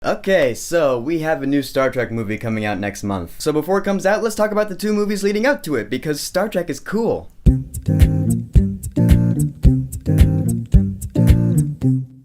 Okay, so we have a new Star Trek movie coming out next month. So before it comes out, let's talk about the two movies leading up to it, because Star Trek is cool.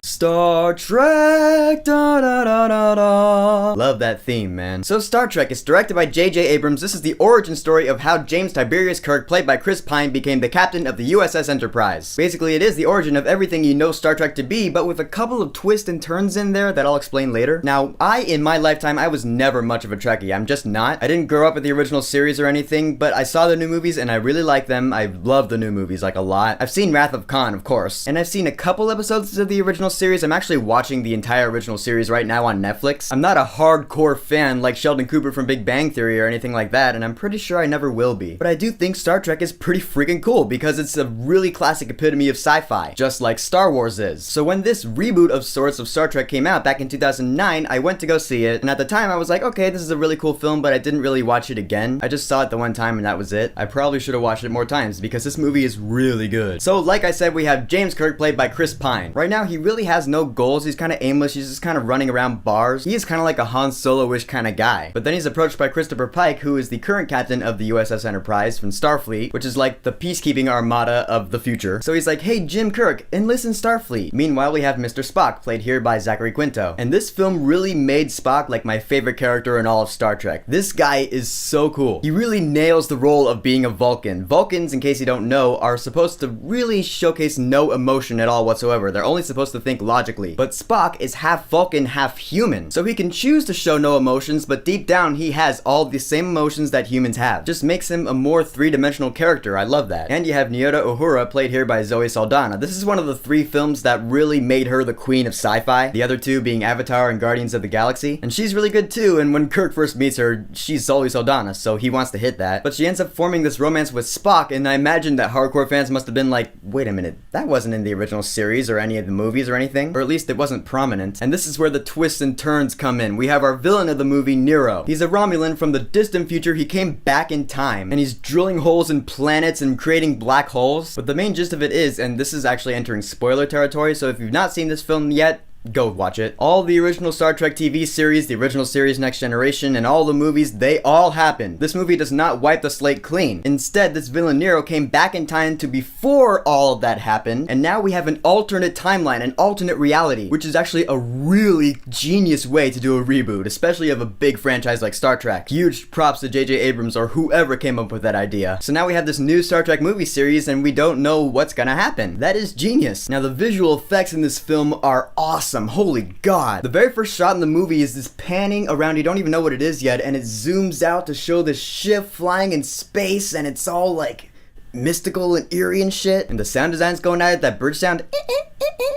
Star Trek, da da da da da. Love that theme, man. So Star Trek is directed by J.J. Abrams. This is the origin story of how James Tiberius Kirk, played by Chris Pine, became the captain of the USS Enterprise. Basically, it is the origin of everything you know Star Trek to be, but with a couple of twists and turns in there that I'll explain later. Now, in my lifetime, I was never much of a Trekkie. I'm just not. I didn't grow up with the original series or anything, but I saw the new movies and I really like them. I love the new movies, like, a lot. I've seen Wrath of Khan, of course, and I've seen a couple episodes of the original series. I'm actually watching the entire original series right now on Netflix. I'm not a hardcore fan like Sheldon Cooper from Big Bang Theory or anything like that, and I'm pretty sure I never will be. But I do think Star Trek is pretty freaking cool because it's a really classic epitome of sci-fi, just like Star Wars is. So when this reboot of sorts of Star Trek came out back in 2009, I went to go see it, and at the time I was like, okay, this is a really cool film, but I didn't really watch it again. I just saw it the one time and that was it. I probably should have watched it more times because this movie is really good. So like I said, we have James Kirk, played by Chris Pine. Right now, he really has no goals. He's kind of aimless. He's just kind of running around bars. He is kind of like a Han Solo-ish kind of guy. But then he's approached by Christopher Pike, who is the current captain of the USS Enterprise from Starfleet, which is like the peacekeeping armada of the future. So he's like, hey, Jim Kirk, enlist in Starfleet. Meanwhile, we have Mr. Spock, played here by Zachary Quinto. And this film really made Spock like my favorite character in all of Star Trek. This guy is so cool. He really nails the role of being a Vulcan. Vulcans, in case you don't know, are supposed to really showcase no emotion at all whatsoever. They're only supposed to think logically. But Spock is half Vulcan, half human. So he can choose to show no emotions, but deep down he has all the same emotions that humans have. Just makes him a more three-dimensional character. I love that. And you have Nyota Uhura, played here by Zoe Saldana. This is one of the three films that really made her the queen of sci-fi. The other two being Avatar and Guardians of the Galaxy. And she's really good too, and when Kirk first meets her, she's Zoe Saldana, so he wants to hit that. But she ends up forming this romance with Spock, and I imagine that hardcore fans must have been like, wait a minute, that wasn't in the original series or any of the movies or anything. Or at least it wasn't prominent. And this is where the twists and turns come in. We have our villain of the movie, Nero. He's a Romulan from the distant future. He came back in time, and he's drilling holes in planets and creating black holes. But the main gist of it is, and this is actually entering spoiler territory, so if you've not seen this film yet, go watch it. All the original Star Trek TV series, the original series Next Generation, and all the movies, they all happened. This movie does not wipe the slate clean. Instead, this villain Nero came back in time to before all of that happened, and now we have an alternate timeline, an alternate reality, which is actually a really genius way to do a reboot, especially of a big franchise like Star Trek. Huge props to J.J. Abrams or whoever came up with that idea. So now we have this new Star Trek movie series, and we don't know what's gonna happen. That is genius. Now, the visual effects in this film are awesome. Holy God. The very first shot in the movie is this panning around, you don't even know what it is yet, and it zooms out to show this ship flying in space, and it's all like mystical and eerie and shit, and the sound design's going at it, that bridge sound,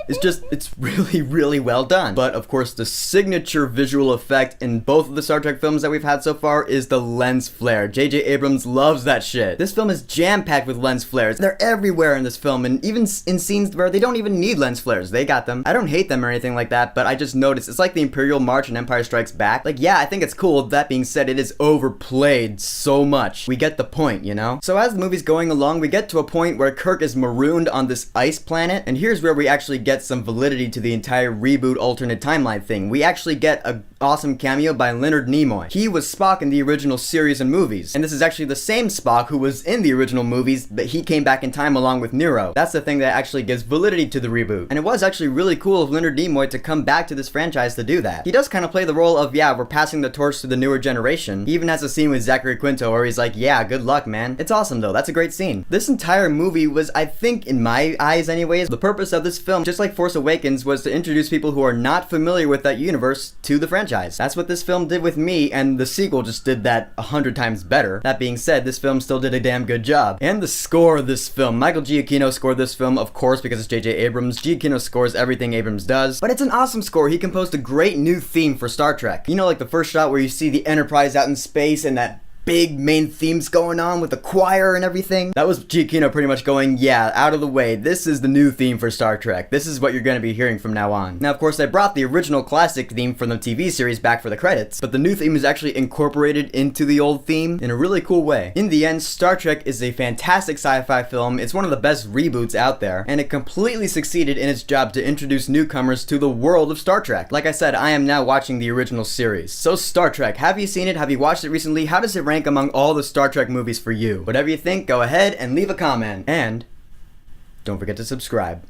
it's really, really well done. But of course, the signature visual effect in both of the Star Trek films that we've had so far is the lens flare. J.J. Abrams loves that shit. This film is jam-packed with lens flares. They're everywhere in this film, and even in scenes where they don't even need lens flares, they got them. I don't hate them or anything like that, but I just noticed it's like the Imperial March in Empire Strikes Back. Like, yeah, I think it's cool. That being said, it is overplayed so much. We get the point, you know? So as the movie's going along, we get to a point where Kirk is marooned on this ice planet, and here's where we actually get some validity to the entire reboot alternate timeline thing. We actually get a awesome cameo by Leonard Nimoy. He was Spock in the original series and movies, and this is actually the same Spock who was in the original movies, but he came back in time along with Nero. That's the thing that actually gives validity to the reboot. And it was actually really cool of Leonard Nimoy to come back to this franchise to do that. He does kind of play the role of, yeah, we're passing the torch to the newer generation. He even has a scene with Zachary Quinto where he's like, yeah, good luck, man. It's awesome though. That's a great scene. This entire movie was, I think, in my eyes anyways, the purpose of this film, just like Force Awakens, was to introduce people who are not familiar with that universe to the franchise. That's what this film did with me, and the sequel just did that 100 times better. That being said, this film still did a damn good job. And the score of this film, Michael Giacchino scored this film, of course, because it's J.J. Abrams. Giacchino scores everything Abrams does, but it's an awesome score. He composed a great new theme for Star Trek. You know, like the first shot where you see the Enterprise out in space and that big main themes going on with the choir and everything. That was Giacchino pretty much going, yeah, out of the way, this is the new theme for Star Trek. This is what you're going to be hearing from now on. Now, of course, I brought the original classic theme from the TV series back for the credits, but the new theme is actually incorporated into the old theme in a really cool way. In the end, Star Trek is a fantastic sci-fi film. It's one of the best reboots out there, and it completely succeeded in its job to introduce newcomers to the world of Star Trek. Like I said, I am now watching the original series. So Star Trek, have you seen it? Have you watched it recently? How does it rank among all the Star Trek movies for you? Whatever you think, go ahead and leave a comment. And don't forget to subscribe.